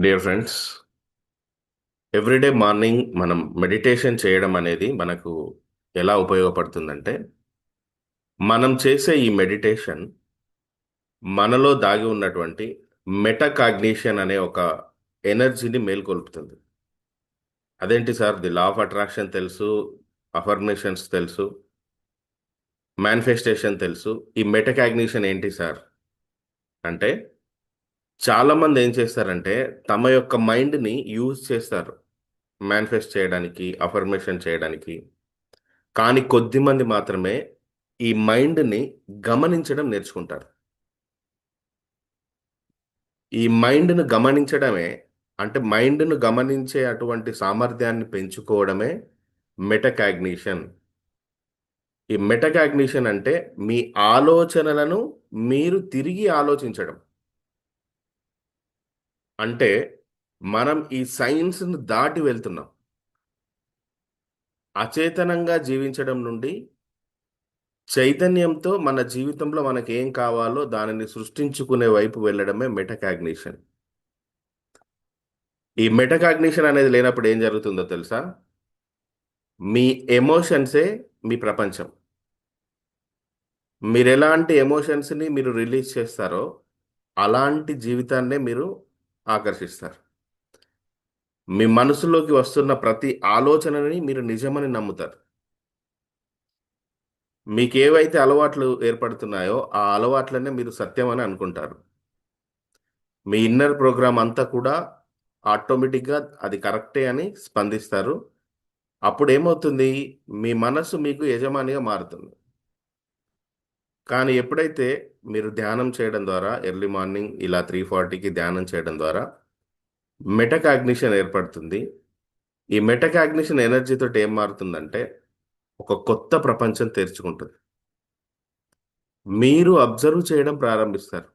Dear friends, everyday morning మనం meditation చేయడం అనేది మనకు ఎలా ఉపయోగపడుతుందంటే, మనం చేసే ఈ మెడిటేషన్ మనలో దాగి ఉన్నటువంటి మెటాకాగ్నిషన్ అనే ఒక ఎనర్జీని మేల్కొల్పుతుంది. అదేంటి sir, the law of attraction తెలుసు, అఫర్మేషన్స్ తెలుసు, మేనిఫెస్టేషన్ తెలుసు, ఈ మెటాకాగ్నిషన్ ఏంటి సార్ అంటే, చాలా మంది ఏం చేస్తారంటే తమ యొక్క మైండ్ని యూజ్ చేస్తారు మేనిఫెస్ట్ చేయడానికి, అఫర్మేషన్ చేయడానికి. కానీ కొద్దిమంది మాత్రమే ఈ మైండ్‌ని గమనించడం నేర్చుకుంటారు. ఈ మైండ్‌ను గమనించడమే, అంటే మైండ్‌ను గమనించే అటువంటి సామర్థ్యాన్ని పెంచుకోవడమే మెటాకాగ్నిషన్. ఈ మెటాకాగ్నిషన్ అంటే మీ ఆలోచనలను మీరు తిరిగి ఆలోచించడం. అంటే మనం ఈ సైన్స్‌ని దాటి వెళ్తున్నాం. అచేతనంగా జీవించడం నుండి చైతన్యంతో మన జీవితంలో మనకేం కావాలో దానిని సృష్టించుకునే వైపు వెళ్ళడమే మెటాకాగ్నిషన్. ఈ మెటాకాగ్నిషన్ అనేది లేనప్పుడు ఏం జరుగుతుందో తెలుసా? మీ ఎమోషన్సే మీ ప్రపంచం. మీరెలాంటి ఎమోషన్స్‌ని మీరు రిలీజ్ చేస్తారో, అలాంటి జీవితాన్నే మీరు ఆకర్షిస్తారు. మీ మనసులోకి వస్తున్న ప్రతి ఆలోచనని మీరు నిజమని నమ్ముతారు. మీకేవైతే అలవాట్లు ఏర్పడుతున్నాయో, ఆ అలవాట్లనే మీరు సత్యమని అనుకుంటారు. మీ ఇన్నర్ ప్రోగ్రామ్ అంతా కూడా ఆటోమేటిక్‌గా అది కరెక్టే అని స్పందిస్తారు. అప్పుడేమవుతుంది? మీ మనస్సు మీకు యజమానిగా మారుతుంది. కానీ ఎప్పుడైతే మీరు ధ్యానం చేయడం ద్వారా ఎర్లీ మార్నింగ్ ఇలా 3:40కి ధ్యానం చేయడం ద్వారా మెటాకాగ్నిషన్ ఏర్పడుతుంది. ఈ మెటాకాగ్నిషన్ ఎనర్జీ తోటి ఏం మారుతుందంటే, ఒక కొత్త ప్రపంచం తెరుచుకుంటుంది. మీరు అబ్జర్వ్ చేయడం ప్రారంభిస్తారు.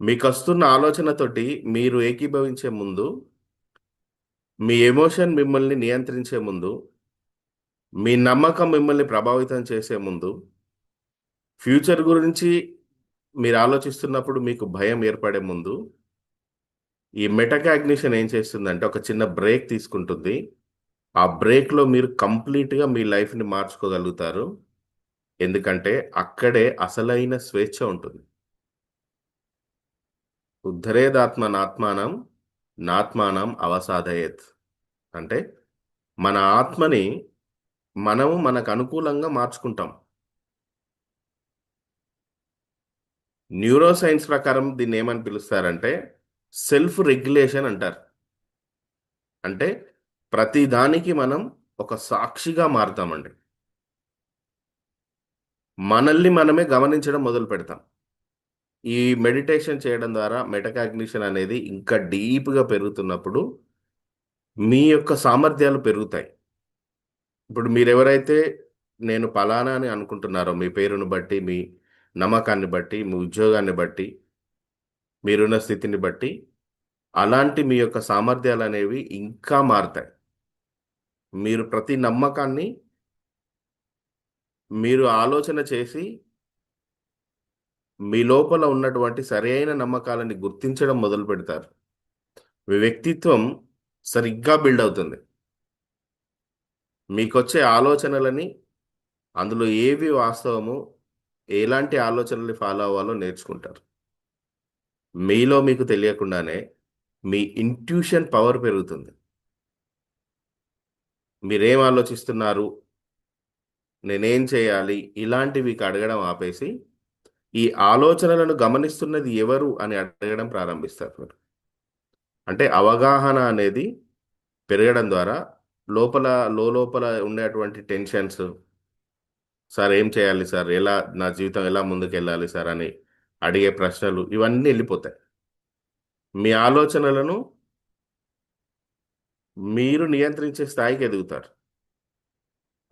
మీకొస్తున్న ఆలోచనతోటి మీరు ఏకీభవించే ముందు, మీ ఎమోషన్ మిమ్మల్ని నియంత్రించే ముందు, మీ నమ్మకం మిమ్మల్ని ప్రభావితం చేసే ముందు, ఫ్యూచర్ గురించి మీరు ఆలోచిస్తున్నప్పుడు మీకు భయం ఏర్పడే ముందు, ఈ మెటాకాగ్నిషన్ ఏం చేస్తుందంటే ఒక చిన్న బ్రేక్ తీసుకుంటుంది. ఆ బ్రేక్‌లో మీరు కంప్లీట్‌గా మీ లైఫ్‌ని మార్చుకోగలుగుతారు. ఎందుకంటే అక్కడే అసలైన స్వేచ్ఛ ఉంటుంది. ఉద్ధరేదాత్మనాత్మానం నాత్మానం అవసాదయేత్. అంటే మన ఆత్మని మనము మనకు అనుకూలంగా మార్చుకుంటాం. న్యూరో సైన్స్ ప్రకారం దీన్నేమని పిలుస్తారంటే సెల్ఫ్ రెగ్యులేషన్ అంటారు. అంటే ప్రతి దానికి మనం ఒక సాక్షిగా మారతామండి. మనల్ని మనమే గమనించడం మొదలుపెడతాం. ఈ మెడిటేషన్ చేయడం ద్వారా మెటాకాగ్నిషన్ అనేది ఇంకా డీప్‌గా పెరుగుతున్నప్పుడు మీ యొక్క సామర్థ్యాలు పెరుగుతాయి. ఇప్పుడు మీరెవరైతే నేను పలానా అని అనుకుంటున్నారో మీ పేరును బట్టి, మీ నమ్మకాన్ని బట్టి, మీ ఉద్యోగాన్ని బట్టి, మీరున్న స్థితిని బట్టి, అలాంటి మీ యొక్క సామర్థ్యాలనేవి ఇంకా మారతాయి. మీరు ప్రతి నమ్మకాన్ని మీరు ఆలోచన చేసి మీ లోపల ఉన్నటువంటి సరైన నమ్మకాలని గుర్తించడం మొదలుపెడతారు. మీ వ్యక్తిత్వం సరిగ్గా బిల్డ్ అవుతుంది. మీకొచ్చే ఆలోచనలని అందులో ఏవి వాస్తవమో, ఎలాంటి ఆలోచనల్ని ఫాలో అవ్వాలో నేర్చుకుంటారు. మీలో మీకు తెలియకుండానే మీ ఇంట్యూషన్ పవర్ పెరుగుతుంది. మీరేం ఆలోచిస్తున్నారు? నేనేం చేయాలి? ఇలాంటివి అడగడం ఆపేసి, ఈ ఆలోచనలను గమనిస్తున్నది ఎవరు అని అడగడం ప్రారంభిస్తారు మీరు. అంటే అవగాహన అనేది పెరగడం ద్వారా లోపల లోలోపల ఉండేటువంటి టెన్షన్స్, సార్ ఏం చేయాలి సార్? నా జీవితం ఎలా ముందుకెళ్ళాలి సార్? అని అడిగే ప్రశ్నలు ఇవన్నీ ఎళ్ళిపోతాయి. మీ ఆలోచనలను మీరు నియంత్రించే స్థాయికి ఎదుగుతారు.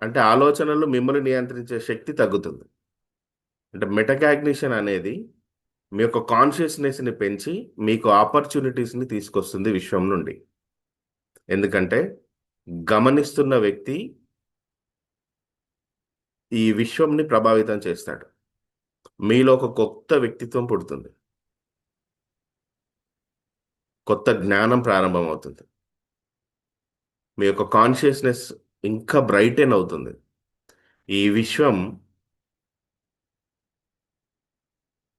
అంటే ఆలోచనలు మిమ్మల్ని నియంత్రించే శక్తి తగ్గుతుంది. అంటే మెటాకాగ్నిషన్ అనేది మీ యొక్క కాన్షియస్‌నెస్‌ని పెంచి మీకు ఆపర్చునిటీస్‌ని తీసుకొస్తుంది విశ్వం నుండి. ఎందుకంటే గమనిస్తున్న వ్యక్తి ఈ విశ్వంని ప్రభావితం చేస్తాడు. మీలో ఒక కొత్త వ్యక్తిత్వం పుడుతుంది. కొత్త జ్ఞానం ప్రారంభమవుతుంది. మీ యొక్క కాన్షియస్నెస్ ఇంకా బ్రైటెన్ అవుతుంది. ఈ విశ్వం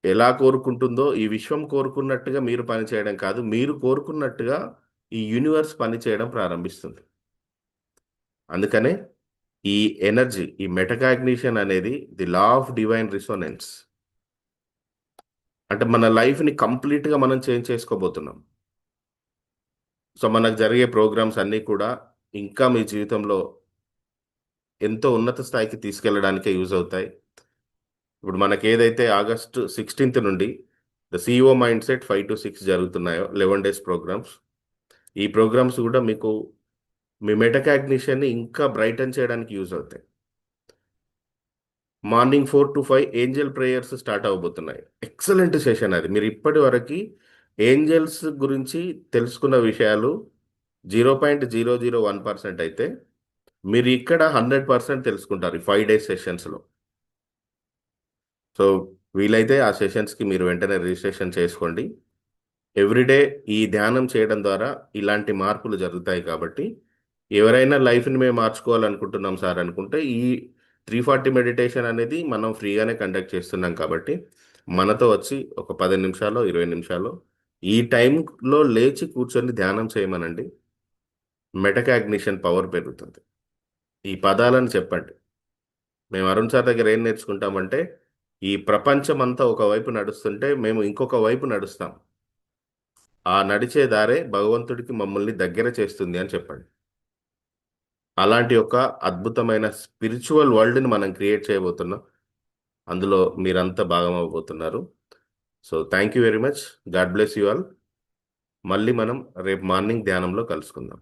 ఎలా కోరుకుంటుందో, ఈ విశ్వం కోరుకున్నట్టుగా మీరు పనిచేయడం కాదు, మీరు కోరుకున్నట్టుగా ఈ యూనివర్స్ పనిచేయడం ప్రారంభిస్తుంది. అందుకనే ఈ ఎనర్జీ, ఈ మెటకాగ్నిషన్ అనేది the law of divine resonance. అంటే మన లైఫ్‌ని కంప్లీట్‌గా మనం చేంజ్ చేసుకోబోతున్నాం. సో, మనకు జరిగే ప్రోగ్రామ్స్ అన్నీ కూడా ఇంకా మీ జీవితంలో ఎంతో ఉన్నత స్థాయికి తీసుకెళ్ళడానికే యూజ్ అవుతాయి. ఇప్పుడు మనకేదైతే ఆగస్టు 16థ్ నుండి ద సీఈఓ మైండ్ సెట్ 5-6 జరుగుతున్నాయో 11 డేస్ ప్రోగ్రామ్స్. ఈ ప్రోగ్రామ్స్ కూడా మీకు మీ మెటాకాగ్నిషన్‌ని ఇంకా బ్రైటన్ చేయడానికి యూజ్ అవుతాయి. మార్నింగ్ 4-5 ఏంజెల్ ప్రేయర్స్ స్టార్ట్ అవ్వబోతున్నాయి. ఎక్సలెంట్ సెషన్ అది. మీరు ఇప్పటివరకి ఏంజెల్స్ గురించి తెలుసుకున్న విషయాలు 0.001% అయితే, మీరు ఇక్కడ 100% తెలుసుకుంటారు ఈ 5 డేస్ సెషన్స్‌లో. సో, వీలైతే ఆ సెషన్స్‌కి మీరు వెంటనే రిజిస్ట్రేషన్ చేసుకోండి. ఎవ్రీడే ఈ ధ్యానం చేయడం ద్వారా ఇలాంటి మార్పులు జరుగుతాయి కాబట్టి, ఎవరైనా లైఫ్‌ని మేము మార్చుకోవాలనుకుంటున్నాం సార్ అనుకుంటే, ఈ 340 మెడిటేషన్ అనేది మనం ఫ్రీగానే కండక్ట్ చేస్తున్నాం కాబట్టి, మనతో వచ్చి ఒక 10 నిమిషాలో, 20 నిమిషాలో ఈ టైంలో లేచి కూర్చొని ధ్యానం చేయమనండి. మెటకాగ్నిషన్ పవర్ పెరుగుతుంది. ఈ పదాలను చెప్పండి. మేము అరుణ్ సార్ దగ్గర ఏం నేర్చుకుంటామంటే, ఈ ప్రపంచమంతా ఒకవైపు నడుస్తుంటే, మేము ఇంకొక వైపు నడుస్తాం. ఆ నడిచే దారే భగవంతుడికి మమ్మల్ని దగ్గర చేస్తుంది అని చెప్పండి. అలాంటి ఒక అద్భుతమైన స్పిరిచువల్ వరల్డ్‌ని మనం క్రియేట్ చేయబోతున్నాం. అందులో మీరంతా భాగమవ్వబోతున్నారు. So, thank you very much. God bless you all. మళ్ళీ మనం రేపు మార్నింగ్ ధ్యానంలో కలుసుకుందాం.